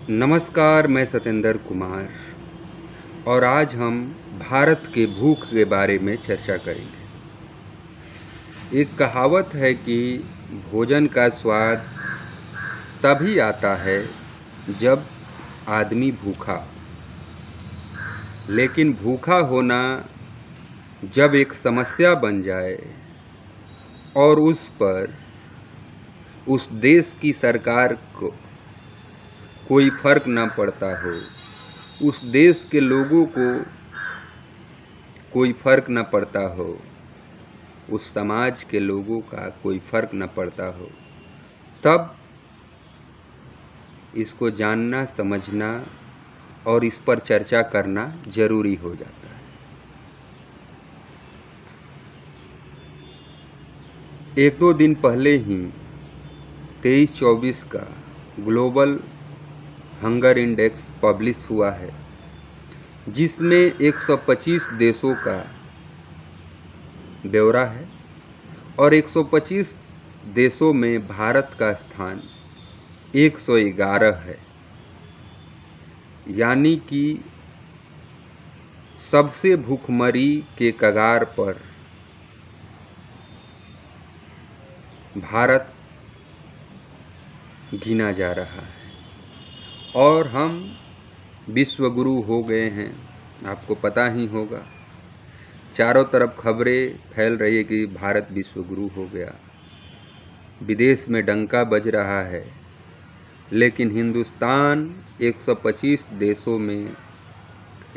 नमस्कार, मैं सत्येंद्र कुमार और आज हम भारत के भूख के बारे में चर्चा करेंगे। एक कहावत है कि भोजन का स्वाद तभी आता है जब आदमी भूखा, लेकिन भूखा होना जब एक समस्या बन जाए और उस पर उस देश की सरकार को कोई फर्क न पड़ता हो, उस देश के लोगों को कोई फर्क न पड़ता हो, उस समाज के लोगों का कोई फर्क न पड़ता हो, तब इसको जानना, समझना और इस पर चर्चा करना जरूरी हो जाता है। एक दो दिन पहले ही 23-24 का ग्लोबल हंगर इंडेक्स पब्लिश हुआ है, जिसमें 125 देशों का ब्यौरा है और 125 देशों में भारत का स्थान 111 है। यानी कि सबसे भूखमरी के कगार पर भारत गिना जा रहा है और हम विश्वगुरु हो गए हैं। आपको पता ही होगा, चारों तरफ खबरें फैल रही है कि भारत विश्वगुरु हो गया, विदेश में डंका बज रहा है, लेकिन हिंदुस्तान 125 देशों में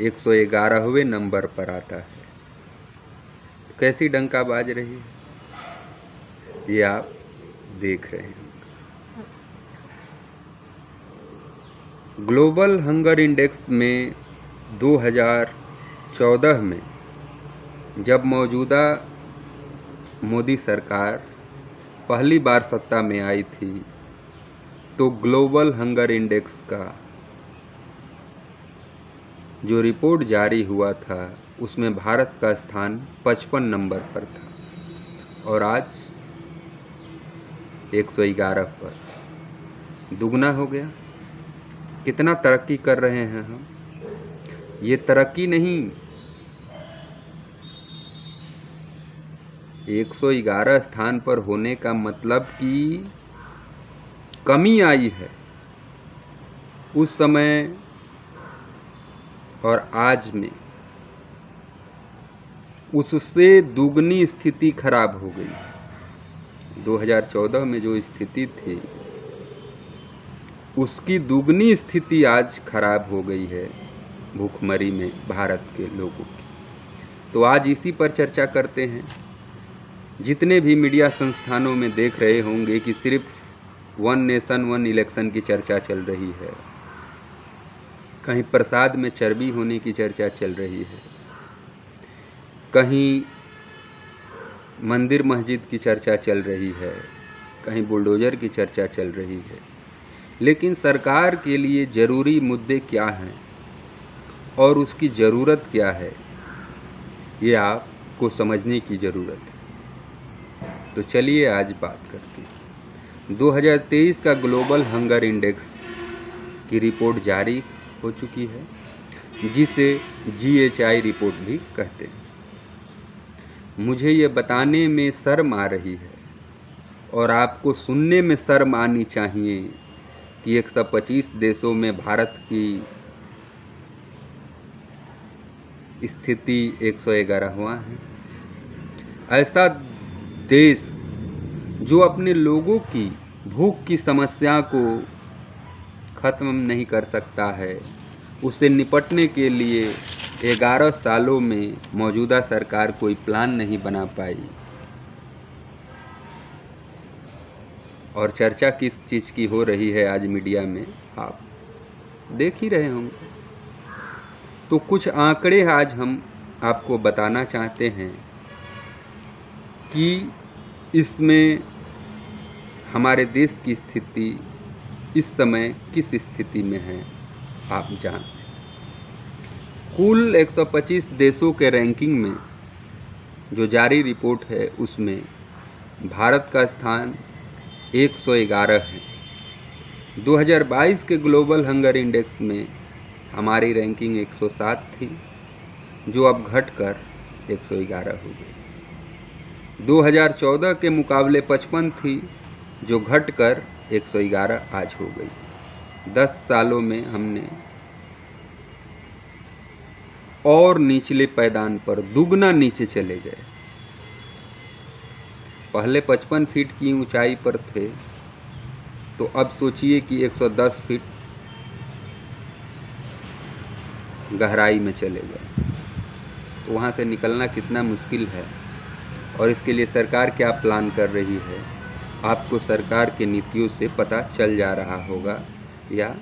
111वें नंबर पर आता है। कैसी डंका बाज रही है ये आप देख रहे हैं। ग्लोबल हंगर इंडेक्स में 2014 में जब मौजूदा मोदी सरकार पहली बार सत्ता में आई थी, तो ग्लोबल हंगर इंडेक्स का जो रिपोर्ट जारी हुआ था उसमें भारत का स्थान 55 नंबर पर था और आज 111 पर दुगना हो गया। कितना तरक्की कर रहे हैं हम। ये तरक्की नहीं, 111 स्थान पर होने का मतलब कि कमी आई है। उस समय और आज में उससे दुगनी स्थिति खराब हो गई। 2014 में जो स्थिति थी उसकी दुगनी स्थिति आज खराब हो गई है भूखमरी में भारत के लोगों की। तो आज इसी पर चर्चा करते हैं। जितने भी मीडिया संस्थानों में देख रहे होंगे कि सिर्फ वन नेशन वन इलेक्शन की चर्चा चल रही है, कहीं प्रसाद में चर्बी होने की चर्चा चल रही है, कहीं मंदिर मस्जिद की चर्चा चल रही है, कहीं बुलडोजर की चर्चा चल रही है, लेकिन सरकार के लिए ज़रूरी मुद्दे क्या हैं और उसकी ज़रूरत क्या है, ये आपको समझने की ज़रूरत है। तो चलिए आज बात करते हैं। 2023 का ग्लोबल हंगर इंडेक्स की रिपोर्ट जारी हो चुकी है, जिसे GHI रिपोर्ट भी कहते हैं। मुझे ये बताने में शर्म आ रही है और आपको सुनने में शर्म आनी चाहिए कि 125 देशों में भारत की स्थिति 111वां है। ऐसा देश जो अपने लोगों की भूख की समस्या को ख़त्म नहीं कर सकता है, उससे निपटने के लिए 11 सालों में मौजूदा सरकार कोई प्लान नहीं बना पाई। और चर्चा किस चीज़ की हो रही है आज मीडिया में, आप देख ही रहे होंगे। तो कुछ आंकड़े आज हम आपको बताना चाहते हैं कि इसमें हमारे देश की स्थिति इस समय किस स्थिति में है, आप जान। कुल 125 देशों के रैंकिंग में जो जारी रिपोर्ट है उसमें भारत का स्थान 111 है। 2022 के ग्लोबल हंगर इंडेक्स में हमारी रैंकिंग 107 थी, जो अब घटकर 111 हो गई। 2014 के मुकाबले 55 थी, जो घटकर 111 आज हो गई। 10 सालों में हमने और निचले पैदान पर दुगना नीचे चले गए। पहले 55 फीट की ऊंचाई पर थे, तो अब सोचिए कि 110 फीट गहराई में चले गए। तो वहाँ से निकलना कितना मुश्किल है, और इसके लिए सरकार क्या प्लान कर रही है, आपको सरकार की नीतियों से पता चल जा रहा होगा, या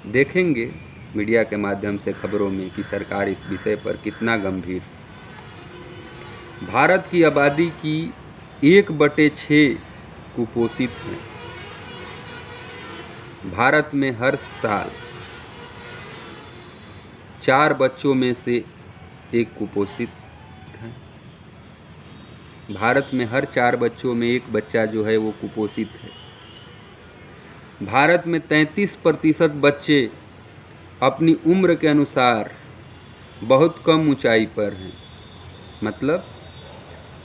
देखेंगे मीडिया के माध्यम से खबरों में कि सरकार इस विषय पर कितना गंभीर। भारत की आबादी की 1/6 कुपोषित हैं। भारत में हर साल 4 बच्चों में से 1 कुपोषित है। भारत में हर 4 बच्चों में 1 बच्चा जो है वो कुपोषित है। भारत में 33% बच्चे अपनी उम्र के अनुसार बहुत कम ऊंचाई पर हैं, मतलब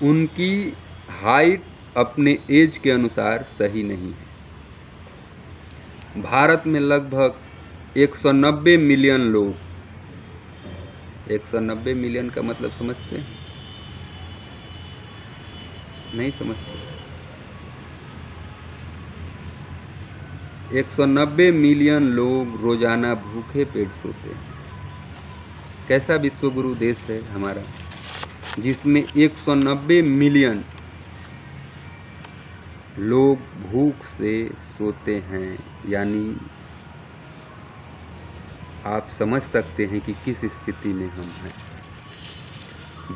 उनकी हाइट अपने एज के अनुसार सही नहीं है। भारत में लगभग 190 मिलियन लोग, 190 मिलियन का मतलब समझते हैं? नहीं समझते। 190 मिलियन लोग रोजाना भूखे पेट सोते हैं। कैसा विश्वगुरु देश है हमारा, जिसमें 190 मिलियन लोग भूख से सोते हैं। यानी आप समझ सकते हैं कि किस स्थिति में हम हैं।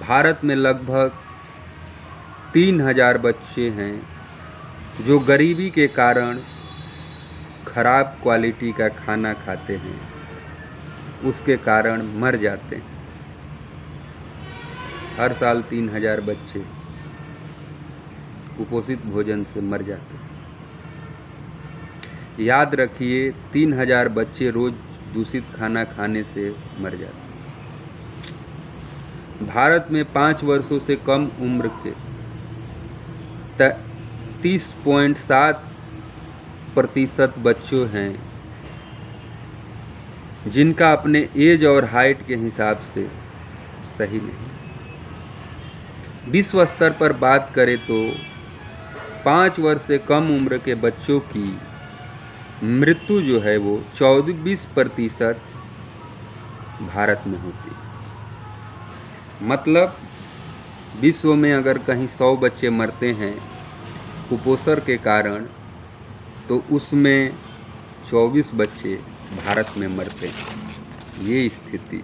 भारत में लगभग 3000 बच्चे हैं जो गरीबी के कारण खराब क्वालिटी का खाना खाते हैं, उसके कारण मर जाते हैं। हर साल 3000 बच्चे कुपोषित भोजन से मर जाते हैं। याद रखिए, 3000 बच्चे रोज दूषित खाना खाने से मर जाते हैं। भारत में 5 वर्षों से कम उम्र के 30.7% बच्चों हैं जिनका अपने एज और हाइट के हिसाब से सही नहीं। विश्व स्तर पर बात करें तो 5 वर्ष से कम उम्र के बच्चों की मृत्यु जो है वो 24% भारत में होती है। मतलब विश्व में अगर कहीं 100 बच्चे मरते हैं कुपोषण के कारण, तो उसमें 24 बच्चे भारत में मरते हैं। ये स्थिति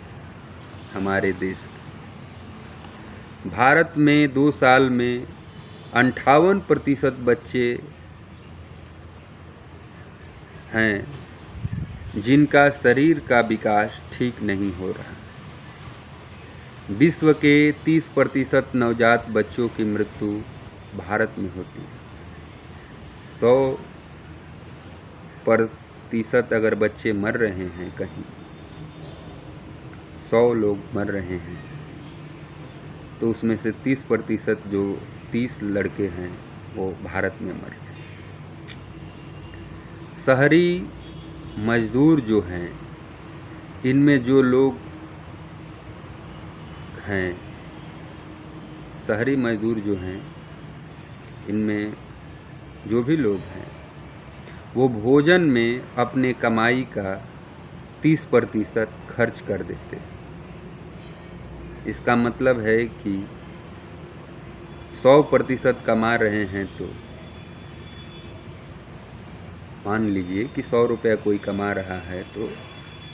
हमारे देश की। भारत में 2 साल में 58% बच्चे हैं जिनका शरीर का विकास ठीक नहीं हो रहा। विश्व के 30% नवजात बच्चों की मृत्यु भारत में होती है। 100% अगर बच्चे मर रहे हैं, कहीं 100 लोग मर रहे हैं, तो उसमें से 30% जो 30 लड़के हैं वो भारत में मर रहे हैं। शहरी मजदूर जो हैं, इनमें जो लोग हैं, शहरी मजदूर जो हैं, इनमें जो भी लोग हैं, वो भोजन में अपने कमाई का 30% खर्च कर देते हैं। इसका मतलब है कि 100% कमा रहे हैं, तो मान लीजिए कि 100 रुपया कोई कमा रहा है, तो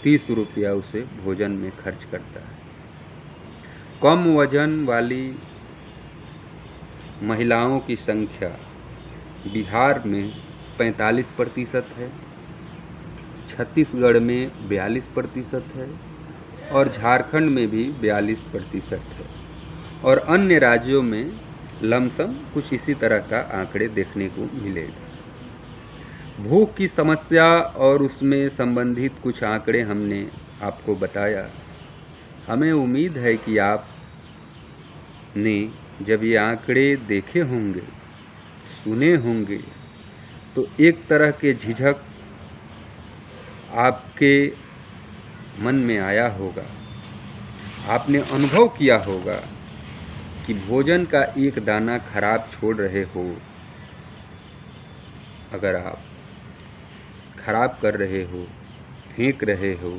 30 रुपया उसे भोजन में खर्च करता है। कम वजन वाली महिलाओं की संख्या बिहार में 45% है, छत्तीसगढ़ में 42% है, और झारखंड में भी 42% है, और अन्य राज्यों में लमसम कुछ इसी तरह का आंकड़े देखने को मिलेगा। भूख की समस्या और उसमें संबंधित कुछ आंकड़े हमने आपको बताया। हमें उम्मीद है कि आपने जब ये आंकड़े देखे होंगे, सुने होंगे, तो एक तरह के झिझक आपके मन में आया होगा। आपने अनुभव किया होगा कि भोजन का एक दाना खराब छोड़ रहे हो, अगर आप खराब कर रहे हो, फेंक रहे हो,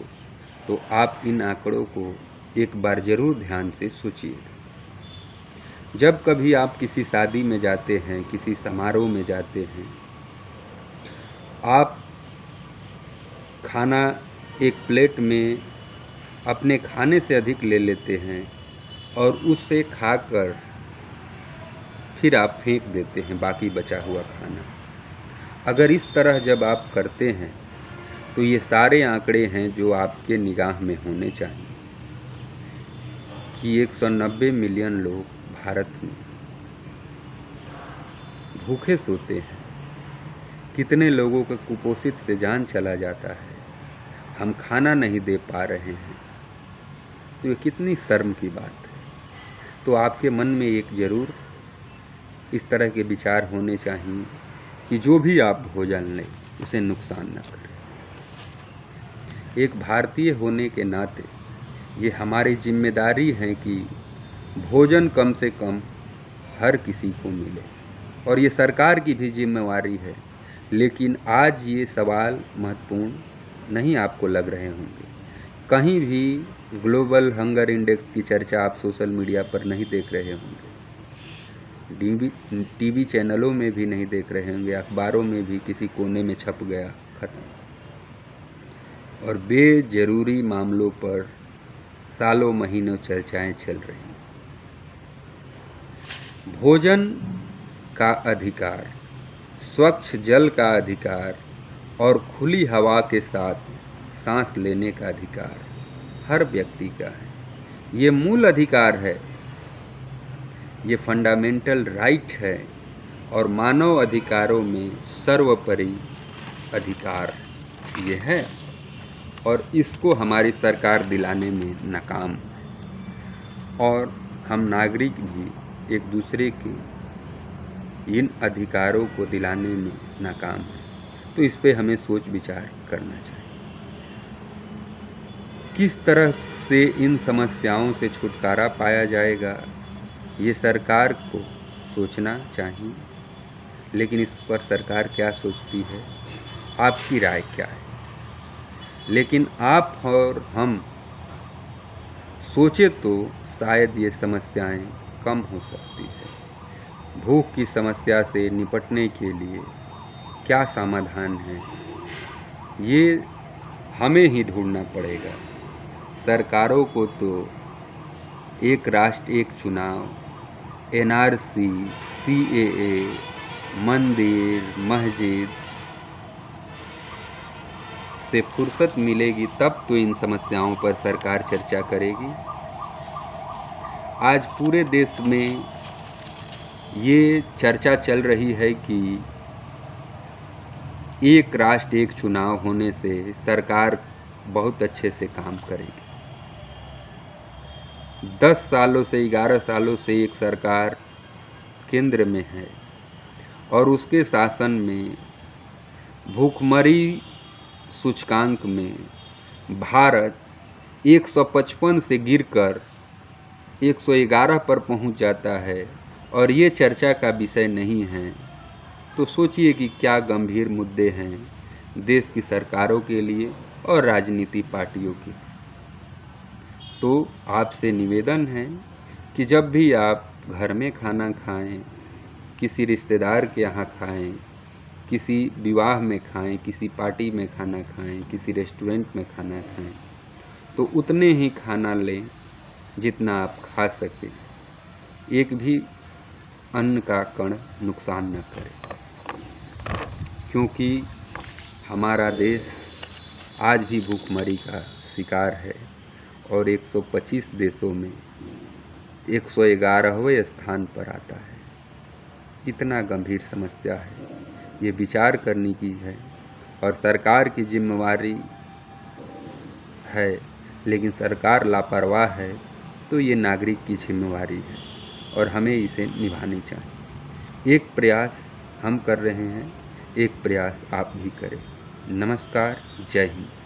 तो आप इन आंकड़ों को एक बार ज़रूर ध्यान से सोचिए। जब कभी आप किसी शादी में जाते हैं, किसी समारोह में जाते हैं, आप खाना एक प्लेट में अपने खाने से अधिक ले लेते हैं और उससे खाकर फिर आप फेंक देते हैं बाकी बचा हुआ खाना। अगर इस तरह जब आप करते हैं तो ये सारे आंकड़े हैं जो आपके निगाह में होने चाहिए कि 190 मिलियन लोग भारत में भूखे सोते हैं, कितने लोगों का कुपोषित से जान चला जाता है, हम खाना नहीं दे पा रहे हैं, तो ये कितनी शर्म की बात है। तो आपके मन में एक ज़रूर इस तरह के विचार होने चाहिए कि जो भी आप भोजन लें उसे नुकसान न करें। एक भारतीय होने के नाते ये हमारी जिम्मेदारी है कि भोजन कम से कम हर किसी को मिले, और ये सरकार की भी जिम्मेवारी है। लेकिन आज ये सवाल महत्वपूर्ण नहीं आपको लग रहे होंगे। कहीं भी ग्लोबल हंगर इंडेक्स की चर्चा आप सोशल मीडिया पर नहीं देख रहे होंगे, टीवी चैनलों में भी नहीं देख रहे होंगे, अखबारों में भी किसी कोने में छप गया, खत्म। और बेजरूरी मामलों पर सालों महीनों चर्चाएं चल रही। भोजन का अधिकार, स्वच्छ जल का अधिकार और खुली हवा के साथ सांस लेने का अधिकार हर व्यक्ति का है। ये मूल अधिकार है, ये फंडामेंटल राइट है, और मानव अधिकारों में सर्वोपरि अधिकार ये है, और इसको हमारी सरकार दिलाने में नाकाम है। और हम नागरिक भी एक दूसरे के इन अधिकारों को दिलाने में नाकाम है। तो इस पे हमें सोच विचार करना चाहिए। किस तरह से इन समस्याओं से छुटकारा पाया जाएगा, ये सरकार को सोचना चाहिए। लेकिन इस पर सरकार क्या सोचती है, आपकी राय क्या है? लेकिन आप और हम सोचे तो शायद ये समस्याएं कम हो सकती है। भूख की समस्या से निपटने के लिए क्या समाधान है, ये हमें ही ढूंढना पड़ेगा। सरकारों को तो एक राष्ट्र एक चुनाव, NRC, CAA, मंदिर मस्जिद से फुर्सत मिलेगी तब तो इन समस्याओं पर सरकार चर्चा करेगी। आज पूरे देश में ये चर्चा चल रही है कि एक राष्ट्र एक चुनाव होने से सरकार बहुत अच्छे से काम करेगी। 10 सालों से 11 सालों से एक सरकार केंद्र में है और उसके शासन में भूखमरी सूचकांक में भारत 155 से गिरकर 111 पर पहुंच जाता है, और ये चर्चा का विषय नहीं है। तो सोचिए कि क्या गंभीर मुद्दे हैं देश की सरकारों के लिए और राजनीति पार्टियों के। तो आपसे निवेदन है कि जब भी आप घर में खाना खाएं, किसी रिश्तेदार के यहाँ खाएं, किसी विवाह में खाएं, किसी पार्टी में खाना खाएं, किसी रेस्टोरेंट में खाना खाएं, तो उतने ही खाना लें जितना आप खा सकें। एक भी अन्न का कण नुकसान न करे, क्योंकि हमारा देश आज भी भूखमरी का शिकार है और 125 देशों में 111वें स्थान पर आता है। इतना गंभीर समस्या है ये विचार करने की है। और सरकार की जिम्मेवारी है, लेकिन सरकार लापरवाह है तो ये नागरिक की जिम्मेवारी है और हमें इसे निभानी चाहिए। एक प्रयास हम कर रहे हैं, एक प्रयास आप भी करें। नमस्कार, जय हिंद।